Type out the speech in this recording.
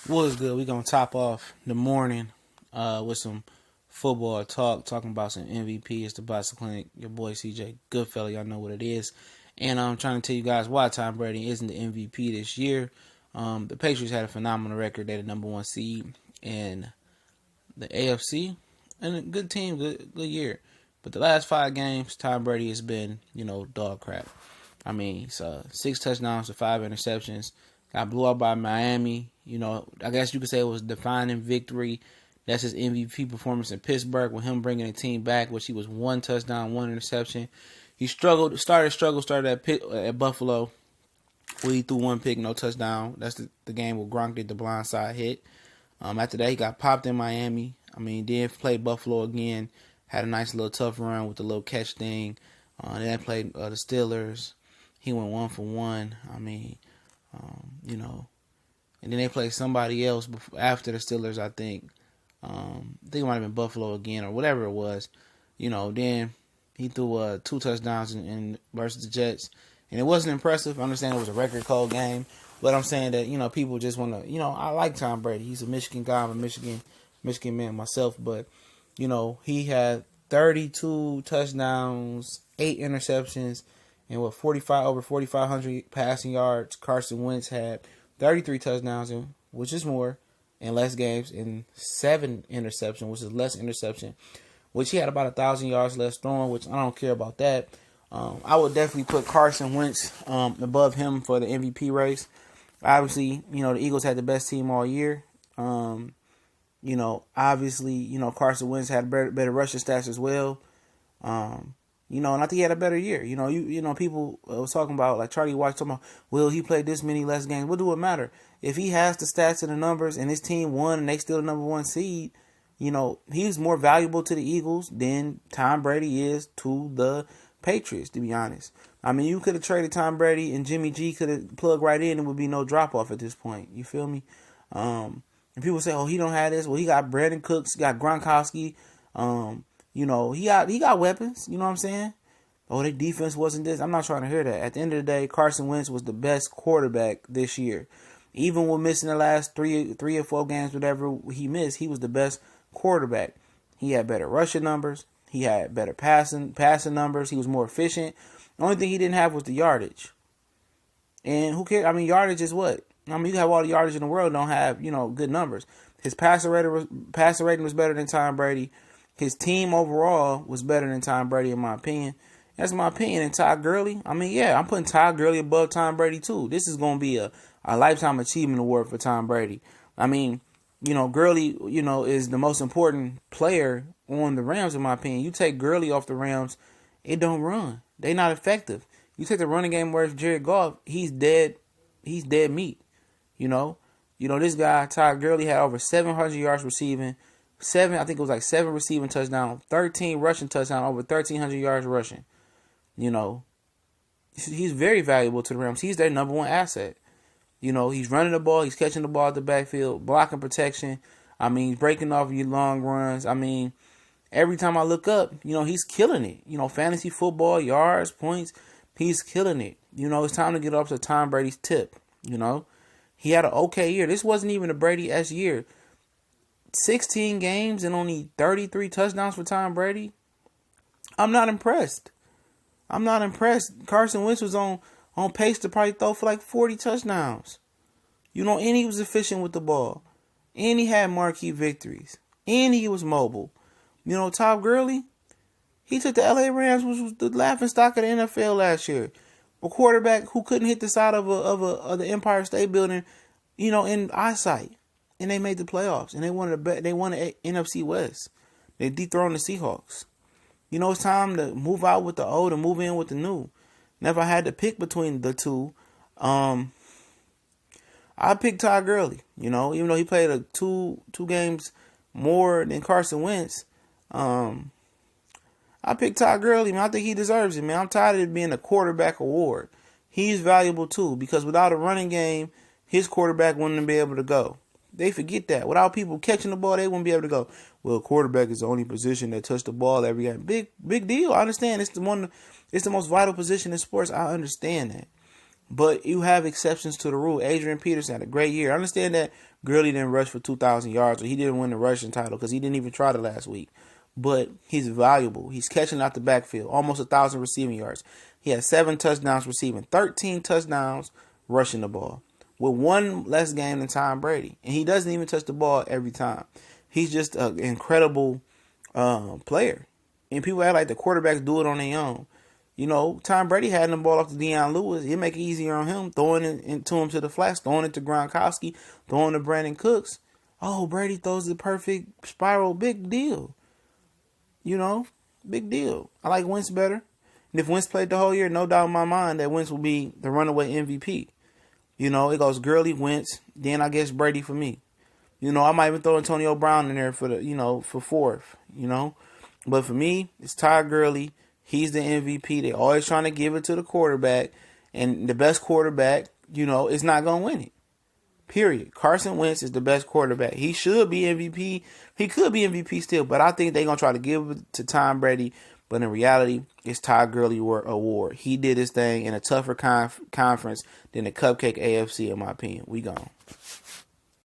What's good? We're gonna top off the morning with some football talk, talking about some MVP. It's the Bicycle Clinic. Your boy CJ Goodfellow, y'all know what it is. And I'm trying to tell you guys why Tom Brady isn't the MVP this year. The Patriots had a phenomenal record. They're the number one seed in the AFC, and a good team, good year. But the last 5 games, Tom Brady has been, dog crap. I mean, so 6 touchdowns to 5 interceptions. Got blew out by Miami. I guess you could say it was a defining victory. That's his MVP performance in Pittsburgh with him bringing the team back, which he was 1 touchdown, 1 interception. He started at Buffalo, where he threw 1 pick, no touchdown. That's the game where Gronk did the blindside hit. After that, he got popped in Miami. Then played Buffalo again. Had a nice little tough run with the little catch thing. Then played the Steelers. He went 1 for 1. And then they played somebody else after the Steelers, I think. I think it might have been Buffalo again or whatever it was. Then he threw 2 touchdowns in versus the Jets. And it wasn't impressive. I understand it was a record cold game. But I'm saying that, people just want to, I like Tom Brady. He's a Michigan guy. I'm a Michigan man myself. But, he had 32 touchdowns, 8 interceptions, and over 4,500 passing yards. Carson Wentz had 33 touchdowns, which is more, in less games, and 7 interceptions, which is less interception, which he had about 1,000 yards less throwing, which I don't care about that. I would definitely put Carson Wentz above him for the MVP race. Obviously, the Eagles had the best team all year. Obviously, Carson Wentz had better rushing stats as well. And I think he had a better year. People was talking about, like Charlie White talking about, will he play this many less games? What do it matter? If he has the stats and the numbers and his team won and they still the number one seed, he's more valuable to the Eagles than Tom Brady is to the Patriots, to be honest. You could have traded Tom Brady and Jimmy G could have plugged right in and would be no drop off at this point. You feel me? And people say, oh, he don't have this. Well, he got Brandon Cooks, he got Gronkowski. He got weapons. You know what I'm saying? Oh, their defense wasn't this. I'm not trying to hear that. At the end of the day, Carson Wentz was the best quarterback this year. Even with missing the last three or 4 games, whatever he missed, he was the best quarterback. He had better rushing numbers. He had better passing numbers. He was more efficient. The only thing he didn't have was the yardage. And who cares? Yardage is what? You can have all the yardage in the world, don't have, good numbers. His passer rating was better than Tom Brady. His team overall was better than Tom Brady, in my opinion. That's my opinion. And Todd Gurley, I'm putting Todd Gurley above Tom Brady too. This is going to be a lifetime achievement award for Tom Brady. Gurley, is the most important player on the Rams, in my opinion. You take Gurley off the Rams, it don't run. They not effective. You take the running game away from Jared Goff, he's dead. He's dead meat. This guy, Todd Gurley, had over 700 yards receiving. I think it was like 7 receiving touchdowns, 13 rushing touchdowns, over 1,300 yards rushing. He's very valuable to the Rams. He's their number one asset. He's running the ball, he's catching the ball at the backfield, blocking protection. He's breaking off your long runs. Every time I look up, he's killing it. Fantasy football, yards, points, he's killing it. It's time to get up to Tom Brady's tip. He had an okay year. This wasn't even a Brady-esque year. 16 games and only 33 touchdowns for Tom Brady. I'm not impressed. Carson Wentz was on pace to probably throw for like 40 touchdowns. And he was efficient with the ball. And he had marquee victories. And he was mobile. Todd Gurley, he took the LA Rams, which was the laughing stock of the NFL last year. A quarterback who couldn't hit the side of the Empire State Building, in eyesight. And they made the playoffs. And they won the NFC West. They dethroned the Seahawks. It's time to move out with the old and move in with the new. Never had to pick between the two. I picked Todd Gurley. Even though he played two games more than Carson Wentz. I picked Todd Gurley, man. I think he deserves it, man. I'm tired of it being a quarterback award. He's valuable too, because without a running game, his quarterback wouldn't be able to go. They forget that. Without people catching the ball, they wouldn't be able to go. Well, quarterback is the only position that touch the ball every game. Big deal. I understand. It's the most vital position in sports. I understand that. But you have exceptions to the rule. Adrian Peterson had a great year. I understand that Gurley didn't rush for 2,000 yards, or he didn't win the rushing title because he didn't even try the last week. But he's valuable. He's catching out the backfield, almost 1,000 receiving yards. He has 7 touchdowns receiving, 13 touchdowns rushing the ball, with one less game than Tom Brady. And he doesn't even touch the ball every time. He's just an incredible player. And people act like the quarterbacks do it on their own. You know, Tom Brady had the ball off to Deion Lewis. It'd make it easier on him, throwing it into him to the flats, throwing it to Gronkowski, throwing to Brandon Cooks. Oh, Brady throws the perfect spiral. Big deal. You know, big deal. I like Wentz better. And if Wentz played the whole year, no doubt in my mind that Wentz will be the runaway MVP. You know, it goes Gurley, Wentz, then I guess Brady for me. You know, I might even throw Antonio Brown in there for for fourth, But for me, it's Todd Gurley. He's the MVP. They're always trying to give it to the quarterback. And the best quarterback, is not going to win it. Period. Carson Wentz is the best quarterback. He should be MVP. He could be MVP still, but I think they're going to try to give it to Tom Brady. But in reality, it's Todd Gurley award. He did his thing in a tougher conference than the Cupcake AFC, in my opinion. We gone.